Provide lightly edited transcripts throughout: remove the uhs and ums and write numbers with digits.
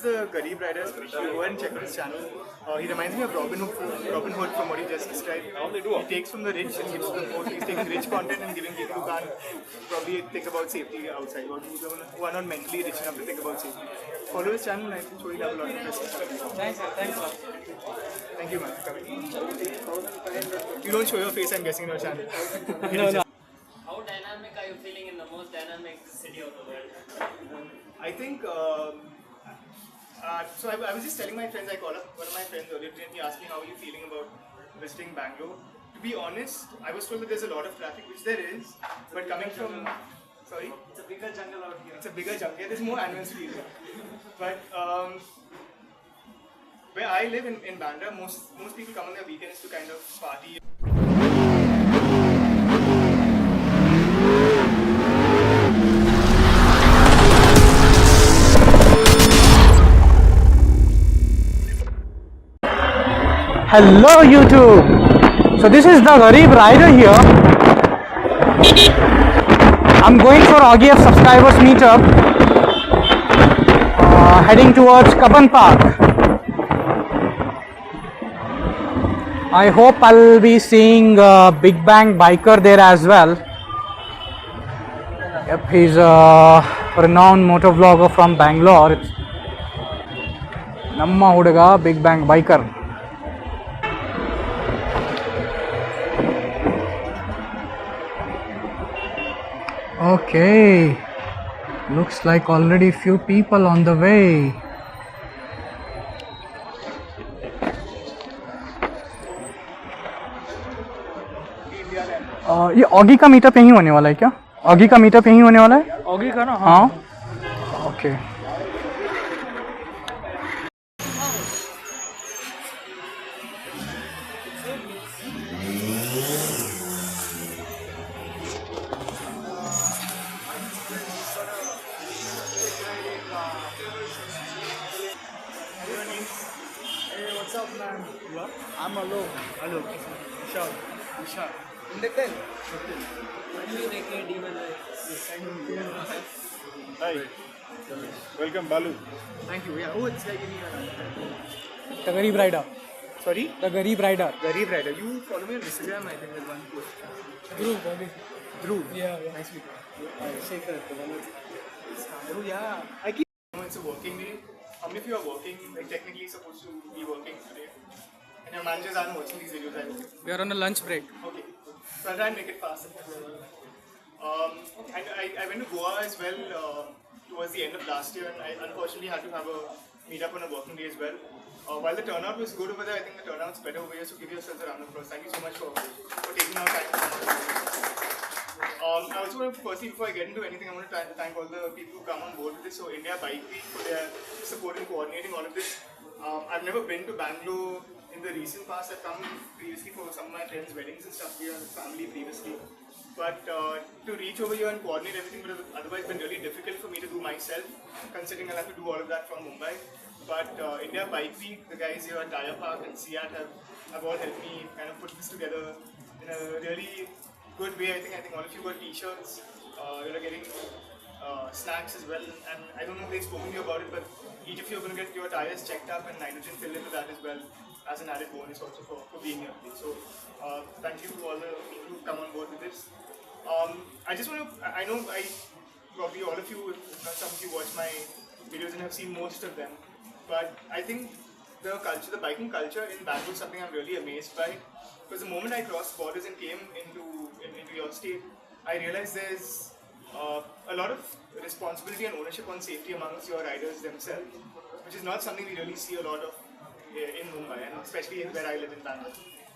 is the Garib Rider special. Go ahead and check out his channel. He reminds me of Robin Hood from what he just described. He takes from the rich and gives to the poor. He's taking rich content and giving people who can't probably think about safety outside, or who are not mentally rich enough to think about safety. Follow his channel, and I'm sure you'll have a lot of interesting stuff. Thanks, sir. Thanks a lot. Thank you, man, for coming. You don't show your face, I'm guessing, in your channel. No. How dynamic are you feeling in the most dynamic city of the world? I think, so I was just telling my friends, I called up one of my friends earlier today and he asked me how are you feeling about visiting Bangalore. To be honest, I was told that there's a lot of traffic, which there is, but coming from, sorry? It's a bigger jungle out here. It's a bigger jungle, there's more animals to eat. But where I live in Bandra, most people come on their weekends to kind of party. Hello YouTube! So this is the Garib Rider here. I'm going for OGF subscribers meetup, heading towards Cubbon Park. I hope I'll be seeing Big Bang Biker there as well. Yep, he's a renowned motor vlogger from Bangalore. It's Namma Hudaga Big Bang Biker. Okay, looks like already few people on the way. ये Oggy का meetup यहीं होने वाला है क्या? Oggy का meetup यहीं होने वाला है? ऑगी का ना? हाँ. Okay. Hey, what's up, man? What? I'm alone. Hello. Vishal. Indekten. Hi. Welcome, Balu. Thank you. Yeah. Oh, it's like any. The Garib Rider. Sorry? The Garib Rider. Garib Rider. You follow me on Instagram, I think, with one post. Dhruv. Yeah. Nice to meet you. Oh, yeah. I keep. It's a working day. How many of you are working? Like, technically supposed to be working today? And your managers aren't watching these videos, I hope. We are on a lunch break. Okay. So I'll try and make it fast. And I went to Goa as well towards the end of last year, and I unfortunately had to have a meetup on a working day as well. While the turnout was good over there, I think the turnout's better over here, so give yourselves a round of applause. Thank you so much for taking our time. I also want to, firstly, before I get into anything, I want to thank all the people who come on board with this. So India Bike Week for their support in coordinating all of this. I've never been to Bangalore in the recent past. I've come previously for some of my friends' weddings and stuff. We are family previously. But to reach over here and coordinate everything would have otherwise been really difficult for me to do myself, considering I'll have to do all of that from Mumbai. But India Bike Week, the guys here at Tire Park and SIAT have all helped me kind of put this together in a really good way. I think all of you got t-shirts, you're getting snacks as well, and I don't know if they've spoken to you about it, but each of you are going to get your tires checked up and nitrogen filled into that as well as an added bonus also for being here. So thank you to all the people who come on board with this. I just want to, I know probably all of you, some of you watch my videos and have seen most of them, but I think the culture, the biking culture in Bangalore is something I'm really amazed by. Because the moment I crossed borders and came into your state, I realized there's a lot of responsibility and ownership on safety amongst your riders themselves, which is not something we really see a lot of in Mumbai, and especially where I live in Bangalore.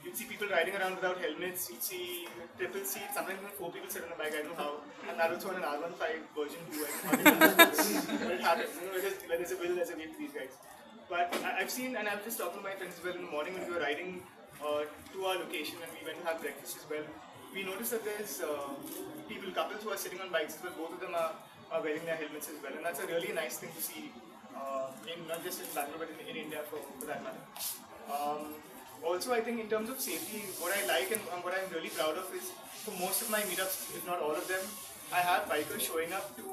You'd see people riding around without helmets, you'd see triple seats, sometimes even 4 people sit on a bike, I don't know how, and that also on an R15 version 2, but it happens, you know, when there's a will, there's a way to these guys. But I've seen, and I was just talking to my friends as well in the morning when we were riding to our location and we went to have breakfast as well. We noticed that there's couples who are sitting on bikes as well, both of them are wearing their helmets as well, and that's a really nice thing to see, not just in Bangalore but in India for that matter. Also, I think in terms of safety, what I like and what I'm really proud of is for most of my meetups, if not all of them, I have bikers showing up to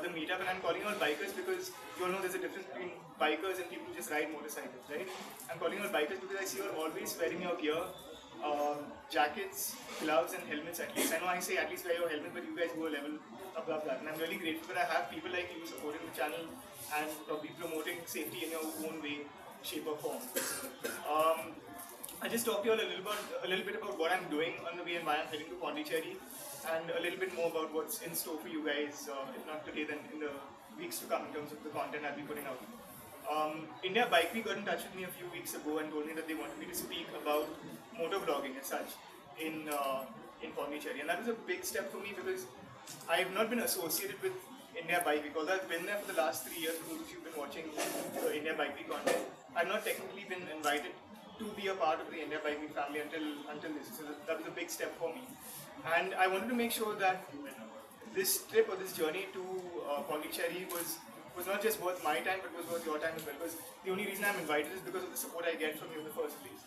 the meetup, and I'm calling you all bikers because you all know there's a difference between bikers and people who just ride motorcycles, right? I'm calling you all bikers because I see you all always wearing your gear, jackets, gloves, and helmets at least. I know I say at least wear your helmet, but you guys go a level above that, and I'm really grateful that I have people like you supporting the channel and probably promoting safety in your own way, shape, or form. I just talked to you all a little bit about what I'm doing on the way and why I'm heading to Pondicherry, and a little bit more about what's in store for you guys, if not today, then in the weeks to come in terms of the content I'll be putting out. India Bike Week got in touch with me a few weeks ago and told me that they wanted me to speak about motor vlogging as such in Pondicherry, and that was a big step for me because I have not been associated with India Bike Week. Although I've been there for the last 3 years, for those of you who've been watching the India Bike Week content, I've not technically been invited to be a part of the India Bike Week family until this. So that was a big step for me. And I wanted to make sure that this trip or this journey to Pondicherry was not just worth my time, but was worth your time as well. Because the only reason I'm invited is because of the support I get from you in the first place.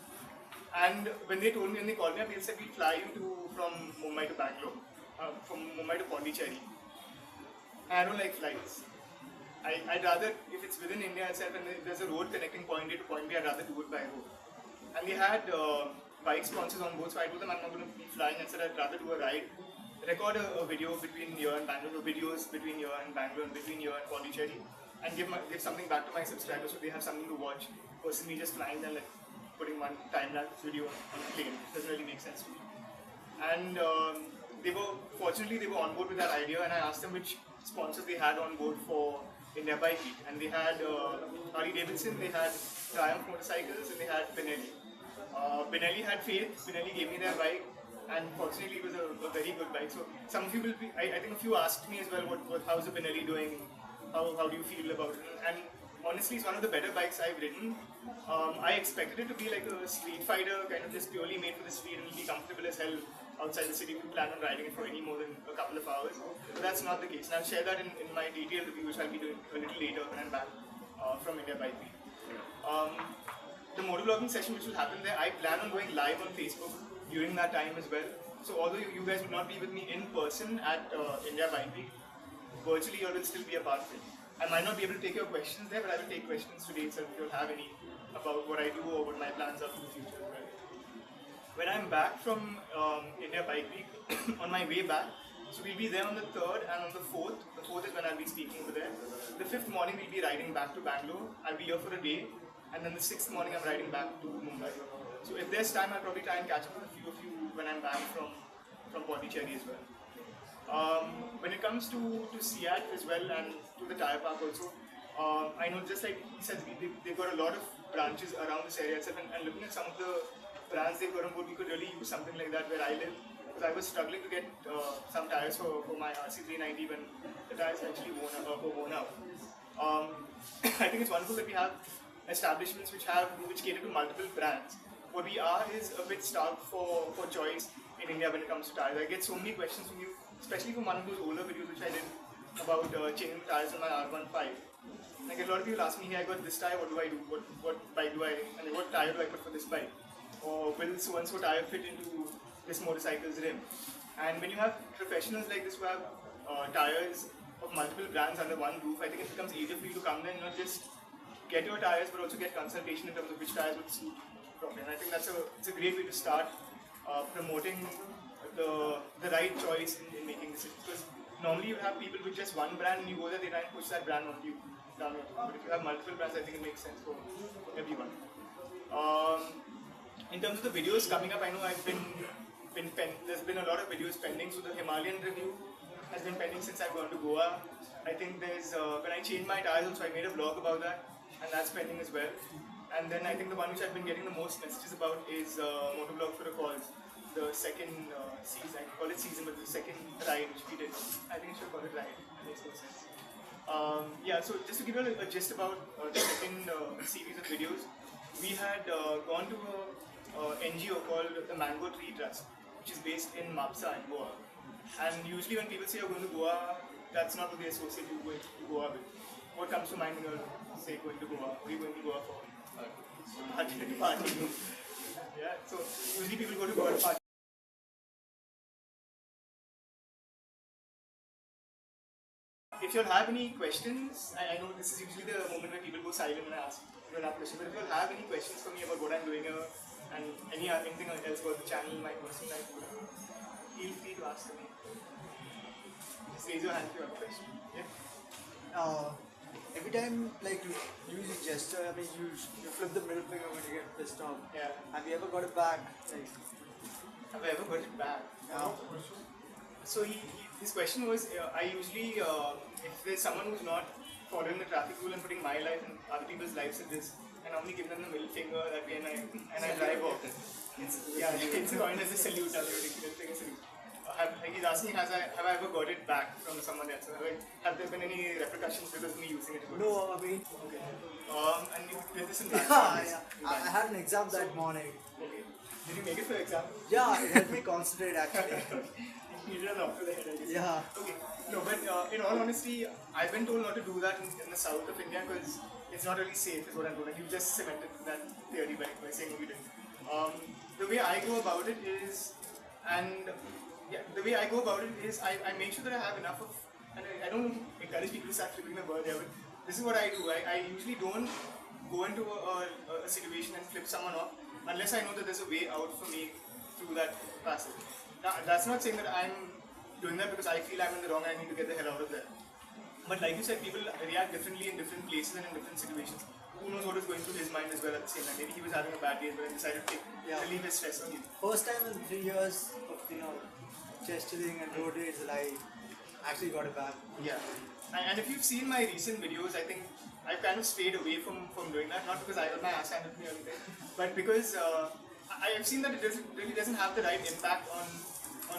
And when they told me, when they called me up, they said we'll fly you from Mumbai to Bangalore, from Mumbai to Pondicherry. I don't like flights. I'd rather, if it's within India itself and if there's a road connecting point A to point B, I'd rather do it by road. And they had bike sponsors on board, so I told them I'm not going to be flying. I said I'd rather do a ride, record a video between here and Bangalore, videos between here and Bangalore and between here and Pondicherry, and give something back to my subscribers so they have something to watch versus me just flying there, like putting one time-lapse video on a plane. It doesn't really make sense to me. And fortunately they were on board with that idea, and I asked them which sponsors they had on board for India Bike Week, and they had Harley Davidson, they had Triumph Motorcycles, and they had Benelli. Benelli had faith. Benelli gave me their bike, and fortunately it was a very good bike. So some of you will be, I think a few asked me as well, how's the Benelli doing, how do you feel about it, and honestly it's one of the better bikes I've ridden. I expected it to be like a street fighter, kind of just purely made for the street, and it'll be comfortable as hell outside the city if you plan on riding it for any more than a couple of hours. But that's not the case, and I'll share that in my detailed review, which I'll be doing a little later when I'm back from India Bike Week. The motovlogging session which will happen there, I plan on going live on Facebook during that time as well. So although you guys will not be with me in person at India Bike Week, virtually you will still be a part of it. I might not be able to take your questions there, but I will take questions today itself if you'll have any about what I do or what my plans are for the future as well. When I'm back from India Bike Week, on my way back, so we'll be there on the 3rd and on the 4th. The 4th is when I'll be speaking over there. The 5th morning we'll be riding back to Bangalore. I'll be here for a day, and then the 6th morning I'm riding back to Mumbai. So if there's time, I'll probably try and catch up with a few of you when I'm back from Pondicherry as well. When it comes to SEAT as well and to the tire park also, I know just like he said, they've got a lot of branches around this area itself, and looking at some of the brands they've got on board, we could really use something like that where I live, because I was struggling to get some tires for my RC390 when the tires actually were worn out. I think it's wonderful that we have establishments which cater to multiple brands. What we are is a bit starved for choice in India when it comes to tires. I get so many questions from you, especially from one of those older videos which I did about changing tires on my R15. Like a lot of people ask me, hey, I got this tire, what do I do? What bike do I, and what tire do I put for this bike? Or will so-and-so tire fit into this motorcycle's rim? And when you have professionals like this who have tires of multiple brands under one roof, I think it becomes easier for you to come there and not just get your tires, but also get consultation in terms of which tires would suit properly. And I think it's a great way to start promoting the right choice in making decisions. Because normally you have people with just one brand and you go there, they try and push that brand on you. But if you have multiple brands, I think it makes sense for everyone. In terms of the videos coming up, I know there's been a lot of videos pending. So the Himalayan review has been pending since I've gone to Goa. I think there's when I changed my tires, so I made a vlog about that, and that's pending as well. And then I think the one which I've been getting the most messages about is Motovlog for a Cause, the second season. I call it season, but the second ride which we did. I think I should call it ride. It makes no sense. Yeah, so just to give you a gist about the second series of videos, we had gone to a NGO called the Mango Tree Trust, which is based in Mapsa in Goa. And usually when people say you're going to Goa, that's not what they associate you with Goa with. What comes to mind when you say going to Goa? What are you going to Goa for? Party. Yeah, so usually people go to Goa to party. if you all have any questions, I know this is usually the moment where people go silent when I ask when I have questions. But if you all have any questions for me about what I'm doing here and anything else about the channel, my personal life, feel free to ask me. Just raise your hand if you have a question. Yeah. Every time like you use a gesture, I mean you flip the middle finger when you get pissed off. Yeah. Have you ever got it back? Like, Have I ever got it back? yeah. So his question was, I usually, if there's someone who's not following the traffic rule and putting my life and other people's lives at risk, I normally give them the middle finger that way and I drive off. It's coined as a salute, as a ridiculous thing, a salute. He's asking, have I ever got it back from someone else? Have there been any repercussions because of me using it? No, I mean. Okay. And you did this in Yeah. I had an exam that morning. Okay. Did you make it for the exam? Yeah, it helped me concentrate actually. You did it off to the head, I guess. Yeah. Okay. No, but in all honesty, I've been told not to do that in the south of India because it's not really safe, is what I'm doing. You just cemented that theory by saying we didn't. The way I go about it is, I make sure that I have enough of, and I don't encourage people to start flipping the bird there, but this is what I do. I usually don't go into a situation and flip someone off unless I know that there's a way out for me through that passage. Now, that's not saying that I'm doing that because I feel I'm in the wrong and I need to get the hell out of there. But like you said, people react differently in different places and in different situations. Who knows what is going through his mind as well at the same time. Maybe he was having a bad day but he decided to relieve his stress on you. First time in 3 years of gesturing and road rage that I actually got it back. Yeah. And if you've seen my recent videos, I think I've kind of stayed away from doing that. Not because I got my ass handed to me or anything, but because I have seen that it really doesn't have the right impact on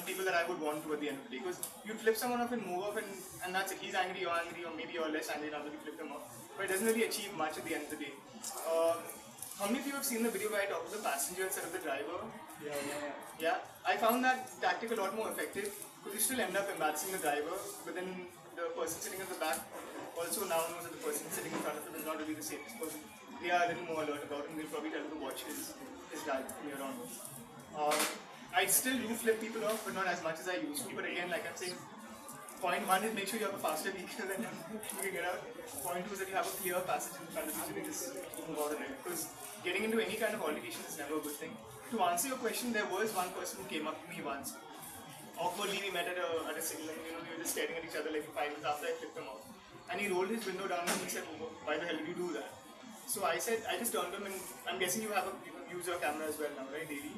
people that I would want to at the end of the day. Because you flip someone off and move off and that's it. He's angry, you're angry, or maybe you're less angry now that you flip them off. But it doesn't really achieve much at the end of the day. How many of you have seen the video where I talk to the passenger instead of the driver? Yeah. I found that tactic a lot more effective because you still end up embarrassing the driver, but then the person sitting at the back also now knows that the person sitting in front of him is not really the safest person. They are a little more alert about him. They'll probably tell him to watch his drive from here onwards. I still do flip people off, but not as much as I used to. But again, like I'm saying, point one is make sure you have a faster vehicle and you can get out. Point two is that you have a clear passage in front of you so you can just move out of it. Because getting into any kind of altercation is never a good thing. To answer your question, there was one person who came up to me once. Awkwardly, we met at a signal, we were just staring at each other like 5 minutes after I flipped him off. And he rolled his window down and he said, oh, why the hell did you do that? So I said, I just turned to him and I'm guessing you use your camera as well now, right, daily?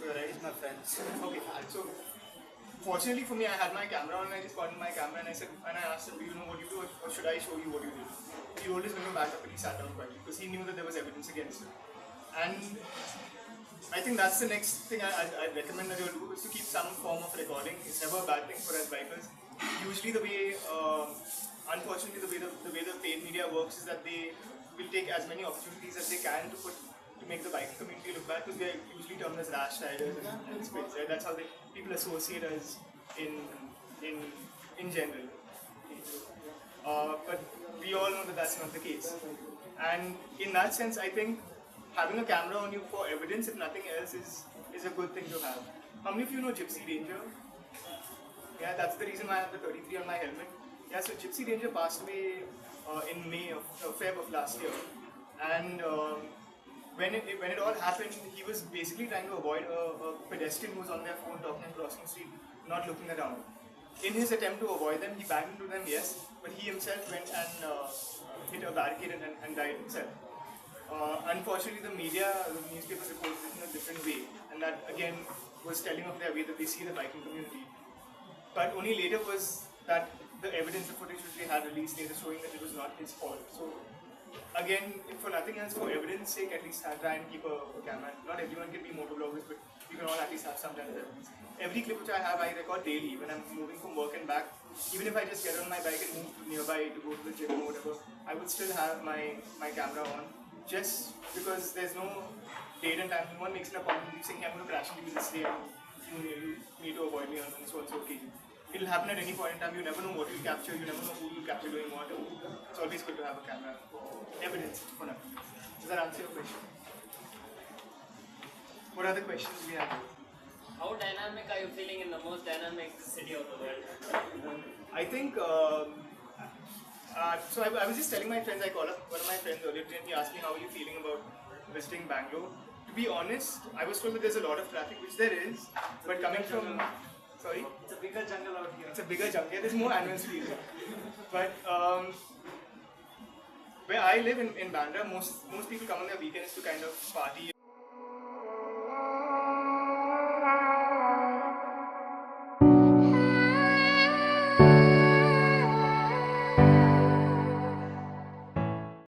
Right? It's my friends. Okay, so fortunately for me, I had my camera on and I just got in my camera and I asked him, do you know what you do or should I show you what you did? He rolled his window back up and he sat down quietly because he knew that there was evidence against him. And I think that's the next thing I recommend that you do is to keep some form of recording. It's never a bad thing for us bikers. Usually the way, unfortunately the way the paid media works is that they will take as many opportunities as they can to make the biking community look bad because they're usually termed as rash riders and spits, right? That's how people associate us in general. But we all know that that's not the case. And in that sense, I think having a camera on you for evidence, if nothing else, is a good thing to have. How many of you know Gypsy Danger? Yeah, that's the reason why I have the 33 on my helmet. Yeah, so Gypsy Danger passed away in Feb of last year. And when it all happened, he was basically trying to avoid a pedestrian who was on their phone talking and crossing the street, not looking around. In his attempt to avoid them, he banged into them, yes, but he himself went and hit a barricade and died himself. Unfortunately, the media, the newspapers reported it in a different way, and that again was telling of their way that they see the biking community. But only later was that the evidence, the footage which they had released later showing that it was not his fault. So again, if for nothing else, for evidence sake, at least try and keep a camera. Not everyone can be motovloggers, but you can all at least have some kind of evidence. Every clip which I have, I record daily when I'm moving from work and back. Even if I just get on my bike and move nearby to go to the gym or whatever, I would still have my camera on. Just because there's no date and time, no one makes an appointment saying, I'm going to crash into you this day and you need to avoid me on so and so occasion. It'll happen at any point in time, you never know what you'll capture, you never know who you'll capture doing what. It's always good to have a camera. Evidence for now. Does that answer your question? What other questions do we have? How dynamic are you feeling in the most dynamic city of the world? I think So I was just telling my friends, I called up one of my friends earlier today and he asked me how are you feeling about visiting Bangalore. To be honest, I was told that there's a lot of traffic, which there is, but coming from, sorry? It's a bigger jungle out here. It's a bigger jungle, there's more animal species. But where I live in Bandra, most people come on their weekends to kind of party